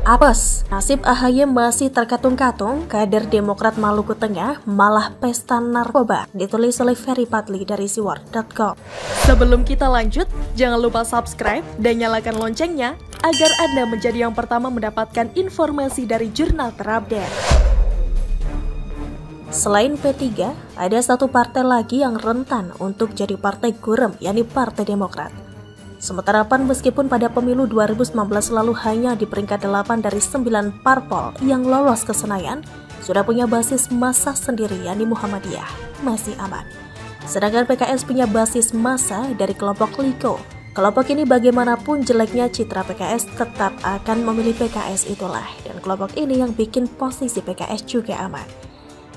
Apes, nasib AHY masih terkatung-katung, kader Demokrat Maluku Tengah malah pesta narkoba, ditulis oleh Ferry Patli dari siwar.com. Sebelum kita lanjut, jangan lupa subscribe dan nyalakan loncengnya agar Anda menjadi yang pertama mendapatkan informasi dari jurnal terupdate. Selain P3, ada satu partai lagi yang rentan untuk jadi partai gurem, yakni Partai Demokrat. Sementara PAN meskipun pada pemilu 2019 lalu hanya di peringkat 8 dari 9 parpol yang lolos ke Senayan, sudah punya basis massa sendiri, yakni Muhammadiyah, masih aman. Sedangkan PKS punya basis massa dari kelompok Liko. Kelompok ini bagaimanapun jeleknya citra PKS tetap akan memilih PKS itulah, dan kelompok ini yang bikin posisi PKS juga aman.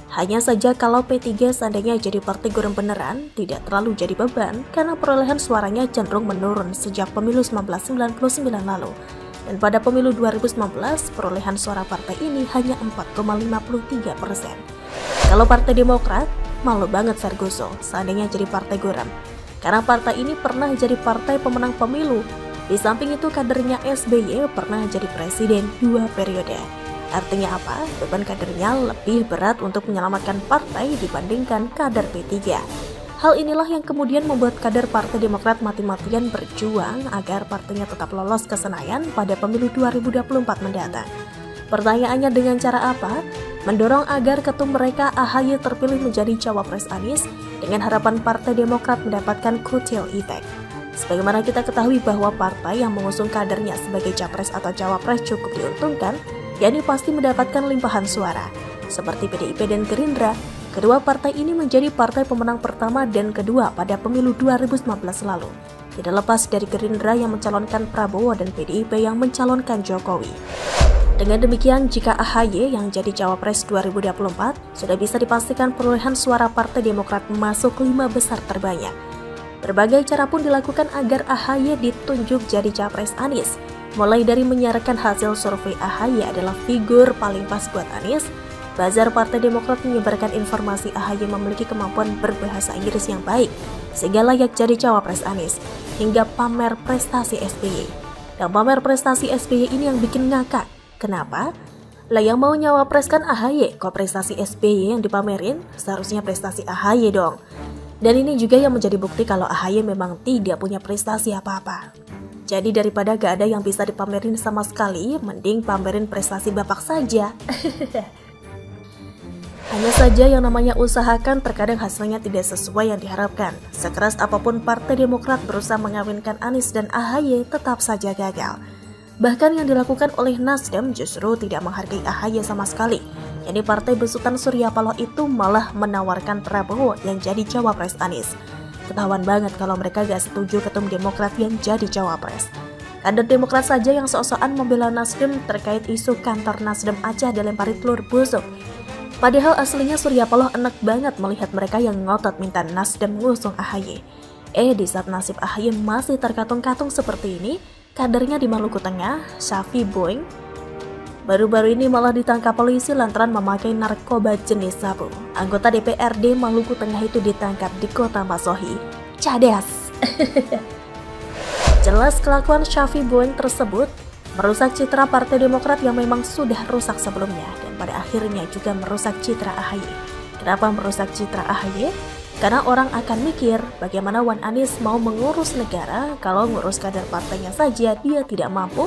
Hanya saja kalau P3 seandainya jadi partai gurem beneran, tidak terlalu jadi beban karena perolehan suaranya cenderung menurun sejak pemilu 1999 lalu. Dan pada pemilu 2019, perolehan suara partai ini hanya 4,53%. Kalau Partai Demokrat, malu banget Ferguson seandainya jadi partai gurem. Karena partai ini pernah jadi partai pemenang pemilu. Di samping itu kadernya SBY pernah jadi presiden 2 periode. Artinya apa? Beban kadernya lebih berat untuk menyelamatkan partai dibandingkan kader P3. Hal inilah yang kemudian membuat kader Partai Demokrat mati-matian berjuang agar partainya tetap lolos ke Senayan pada pemilu 2024 mendatang. Pertanyaannya dengan cara apa? Mendorong agar ketum mereka AHY terpilih menjadi cawapres Anies dengan harapan Partai Demokrat mendapatkan kutil efek. Sebagaimana kita ketahui bahwa partai yang mengusung kadernya sebagai capres atau cawapres cukup diuntungkan, yakni pasti mendapatkan limpahan suara. Seperti PDIP dan Gerindra, kedua partai ini menjadi partai pemenang pertama dan kedua pada pemilu 2019 lalu. Tidak lepas dari Gerindra yang mencalonkan Prabowo dan PDIP yang mencalonkan Jokowi. Dengan demikian, jika AHY yang jadi cawapres 2024, sudah bisa dipastikan perolehan suara Partai Demokrat masuk 5 besar terbanyak. Berbagai cara pun dilakukan agar AHY ditunjuk jadi capres Anies. Mulai dari menyiarkan hasil survei AHY adalah figur paling pas buat Anies, bazar Partai Demokrat menyebarkan informasi AHY memiliki kemampuan berbahasa Inggris yang baik, sehingga layak jadi cawapres Anies, hingga pamer prestasi SBY. Dan pamer prestasi SBY ini yang bikin ngakak. Kenapa? Lah yang mau nyawapreskan AHY, kok prestasi SBY yang dipamerin? Seharusnya prestasi AHY dong. Dan ini juga yang menjadi bukti kalau AHY memang tidak punya prestasi apa-apa. Jadi daripada gak ada yang bisa dipamerin sama sekali, mending pamerin prestasi bapak saja. Hanya saja yang namanya usahakan terkadang hasilnya tidak sesuai yang diharapkan. Sekeras apapun Partai Demokrat berusaha mengawinkan Anies dan AHY tetap saja gagal. Bahkan yang dilakukan oleh Nasdem justru tidak menghargai AHY sama sekali. Jadi Partai Besutan Surya Paloh itu malah menawarkan Prabowo yang jadi cawapres Anies. Ketahuan banget kalau mereka gak setuju ketum Demokrat yang jadi cawapres. Kader Demokrat saja yang sok-sokan membela Nasdem terkait isu kantor Nasdem Aceh dilempari telur busuk. Padahal aslinya Surya Paloh enak banget melihat mereka yang ngotot minta Nasdem ngusung AHY. Di saat nasib AHY masih terkatung-katung seperti ini, kadernya di Maluku Tengah, Syafi Boeing, baru-baru ini malah ditangkap polisi lantaran memakai narkoba jenis sabu. Anggota DPRD Maluku Tengah itu ditangkap di kota Masohi. Cadas. Jelas kelakuan Syafi Boeing tersebut merusak citra Partai Demokrat yang memang sudah rusak sebelumnya dan pada akhirnya juga merusak citra AHY. Kenapa merusak citra AHY? Karena orang akan mikir bagaimana Wan Anies mau mengurus negara kalau ngurus kader partainya saja dia tidak mampu.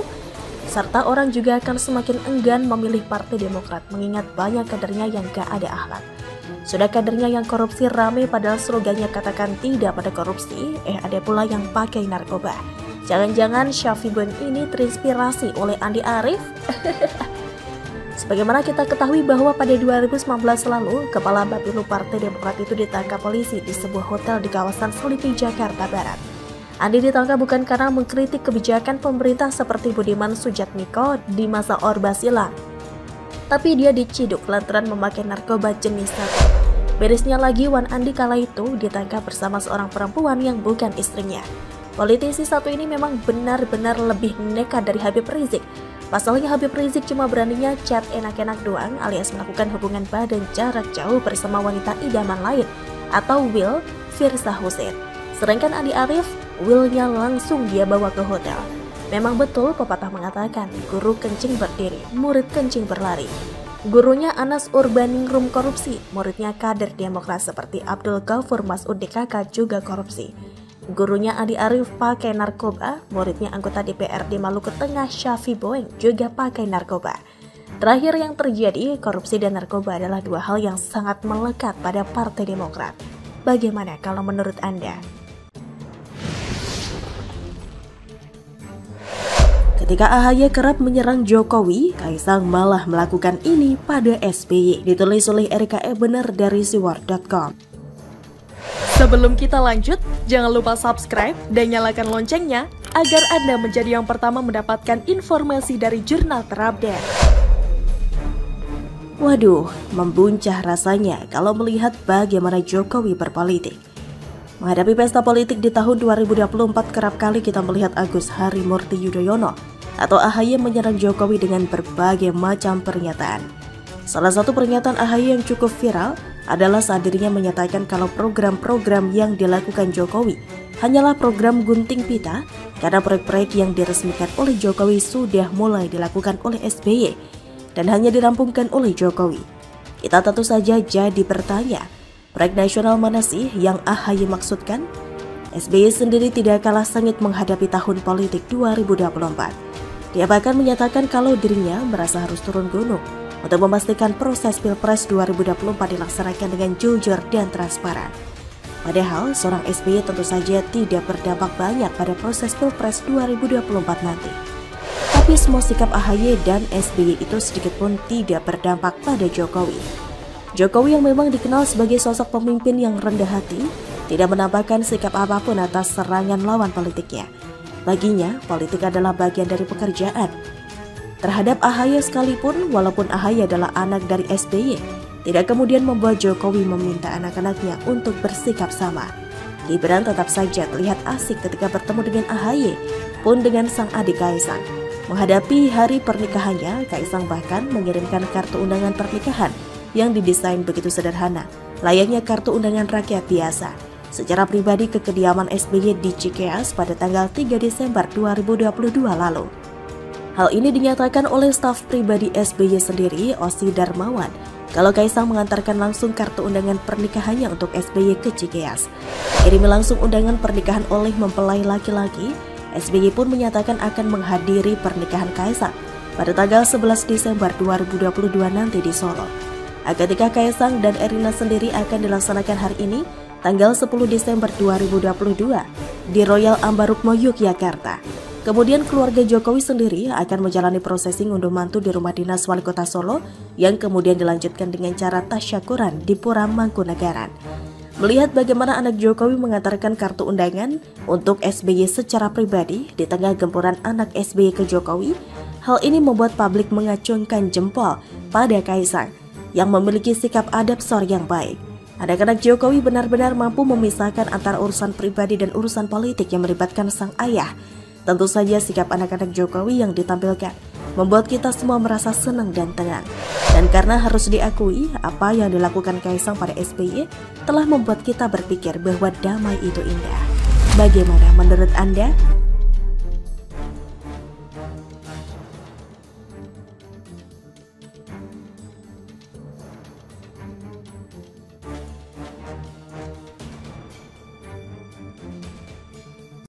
Serta orang juga akan semakin enggan memilih Partai Demokrat mengingat banyak kadernya yang gak ada akhlak. Sudah kadernya yang korupsi rame padahal slogannya katakan tidak pada korupsi, ada pula yang pakai narkoba. Jangan-jangan Syafi Boeing ini terinspirasi oleh Andi Arief? Sebagaimana kita ketahui bahwa pada 2019 lalu, Kepala Bapilu Partai Demokrat itu ditangkap polisi di sebuah hotel di kawasan Selipi, Jakarta Barat. Andi ditangkap bukan karena mengkritik kebijakan pemerintah seperti Budiman Sujatmiko di masa Orba silam, tapi dia diciduk lantaran memakai narkoba jenis sabu. Beresnya lagi, Wan Andi kala itu ditangkap bersama seorang perempuan yang bukan istrinya. Politisi satu ini memang benar-benar lebih nekat dari Habib Rizik. Pasalnya Habib Rizik cuma beraninya chat enak-enak doang alias melakukan hubungan badan jarak jauh bersama wanita idaman lain atau Will Firza Hussein. Sedangkan Andi Arief, Will-nya langsung dia bawa ke hotel. Memang betul pepatah mengatakan, guru kencing berdiri, murid kencing berlari. Gurunya Anas Urbaningrum korupsi, muridnya kader Demokrat seperti Abdul Ghafur Masud DKK juga korupsi. Gurunya Andi Arief pakai narkoba, muridnya anggota DPRD Maluku Tengah Syafi Boeng juga pakai narkoba. Terakhir yang terjadi, korupsi dan narkoba adalah dua hal yang sangat melekat pada Partai Demokrat. Bagaimana kalau menurut Anda? Ketika AHY kerap menyerang Jokowi, Kaisang malah melakukan ini pada SBY, ditulis oleh RKE Bener dari siwar.com. Sebelum kita lanjut, jangan lupa subscribe dan nyalakan loncengnya agar Anda menjadi yang pertama mendapatkan informasi dari jurnal terupdate. Waduh, membuncah rasanya kalau melihat bagaimana Jokowi berpolitik. Menghadapi pesta politik di tahun 2024, kerap kali kita melihat Agus Harimurti Yudhoyono atau AHY menyerang Jokowi dengan berbagai macam pernyataan. Salah satu pernyataan AHY yang cukup viral adalah saat dirinya menyatakan kalau program-program yang dilakukan Jokowi hanyalah program gunting pita karena proyek-proyek yang diresmikan oleh Jokowi sudah mulai dilakukan oleh SBY dan hanya dirampungkan oleh Jokowi. Kita tentu saja jadi bertanya, proyek nasional mana sih yang AHY maksudkan? SBY sendiri tidak kalah sengit menghadapi tahun politik 2024. Dia bahkan menyatakan kalau dirinya merasa harus turun gunung untuk memastikan proses Pilpres 2024 dilaksanakan dengan jujur dan transparan. Padahal seorang SBY tentu saja tidak berdampak banyak pada proses Pilpres 2024 nanti. Tapi semua sikap AHY dan SBY itu sedikitpun tidak berdampak pada Jokowi. Jokowi yang memang dikenal sebagai sosok pemimpin yang rendah hati, tidak menampakkan sikap apapun atas serangan lawan politiknya. Baginya, politik adalah bagian dari pekerjaan. Terhadap AHY sekalipun, walaupun AHY adalah anak dari SBY, tidak kemudian membuat Jokowi meminta anak-anaknya untuk bersikap sama. Gibran tetap saja terlihat asik ketika bertemu dengan AHY, pun dengan sang adik Kaisang. Menghadapi hari pernikahannya, Kaisang bahkan mengirimkan kartu undangan pernikahan yang didesain begitu sederhana, layaknya kartu undangan rakyat biasa, secara pribadi ke kediaman SBY di Cikeas pada tanggal 3 Desember 2022 lalu. Hal ini dinyatakan oleh staf pribadi SBY sendiri, Osi Darmawan, kalau Kaisang mengantarkan langsung kartu undangan pernikahannya untuk SBY ke Cikeas. Kirimi langsung undangan pernikahan oleh mempelai laki-laki, SBY pun menyatakan akan menghadiri pernikahan Kaisang pada tanggal 11 Desember 2022 nanti di Solo. Ketika Kaisang dan Erina sendiri akan dilaksanakan hari ini, tanggal 10 Desember 2022 di Royal Ambarukmo, Yogyakarta. Kemudian keluarga Jokowi sendiri akan menjalani prosesi ngunduh mantu di rumah dinas Wali Kota Solo yang kemudian dilanjutkan dengan cara tasyakuran di Pura Mangkunegaran. Melihat bagaimana anak Jokowi mengantarkan kartu undangan untuk SBY secara pribadi di tengah gempuran anak SBY ke Jokowi, hal ini membuat publik mengacungkan jempol pada Kaisang yang memiliki sikap adaptor yang baik. Anak-anak Jokowi benar-benar mampu memisahkan antara urusan pribadi dan urusan politik yang melibatkan sang ayah. Tentu saja sikap anak-anak Jokowi yang ditampilkan membuat kita semua merasa senang dan tenang. Dan karena harus diakui, apa yang dilakukan Kaisang pada SBY telah membuat kita berpikir bahwa damai itu indah. Bagaimana menurut Anda?